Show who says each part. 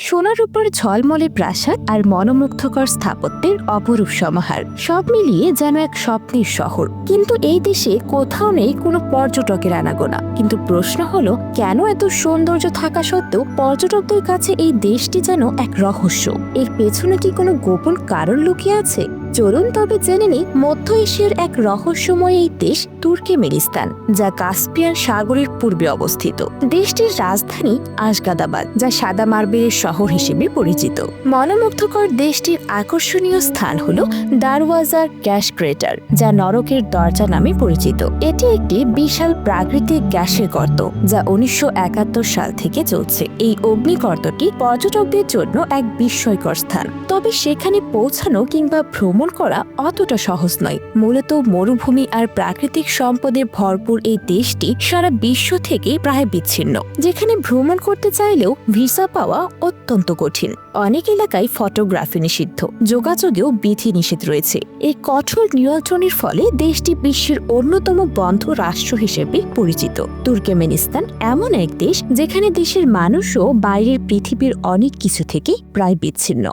Speaker 1: সোনার উপর ঝলমলে প্রাসাদ আর মনোমুগ্ধকর স্থাপত্যের অপরূপ সমাহার, সব মিলিয়ে যেন এক স্বপ্নের শহর। কিন্তু এই দেশে কোথাও নেই কোনো পর্যটকের আনাগোনা। কিন্তু প্রশ্ন হলো, কেন এত সৌন্দর্য থাকা সত্ত্বেও পর্যটকদের কাছে এই দেশটি যেন এক রহস্য? এর পেছনে কি কোনো গোপন কারণ লুকিয়ে আছে? চলুন তবে জেনে নিই মধ্য এশিয়ার এক রহস্যময় এই দেশ তুর্কমেনিস্তান, যা কাস্পিয়ান সাগরের পূর্বে অবস্থিত। দেশটির রাজধানী আশগাদাবাদ, যা সাদা মার্বেলের শহর হিসেবে পরিচিত। মনোমুগ্ধকর দেশটির আকর্ষণীয় স্থান হল দারওয়াজার গ্যাস ক্রেটার, যা নরকের দরজা নামে পরিচিত। এটি একটি বিশাল প্রাকৃতিক গ্যাসের গর্ত, যা 1971 সাল থেকে চলছে। এই অগ্নিগর্তটি পর্যটকদের জন্য এক বিস্ময়কর স্থান। তবে সেখানে পৌঁছানো কিংবা ভ্রমণ করা অতটা সহজ নয়। মূলত মরুভূমি আর প্রাকৃতিক সম্পদে ভরপুর এই দেশটি সারা বিশ্ব থেকে প্রায় বিচ্ছিন্ন, যেখানে ভ্রমণ করতে চাইলেও ভিসা পাওয়া অত্যন্ত কঠিন। অনেক এলাকায় ফটোগ্রাফি নিষিদ্ধ, যোগাযোগেও বিধিনিষেধ রয়েছে। এই কঠোর নিয়ন্ত্রণের ফলে দেশটি বিশ্বের অন্যতম বন্ধ রাষ্ট্র হিসেবে পরিচিত। তুর্কমেনিস্তান এমন এক দেশ যেখানে দেশের মানুষও বাইরের পৃথিবীর অনেক কিছু থেকে প্রায় বিচ্ছিন্ন।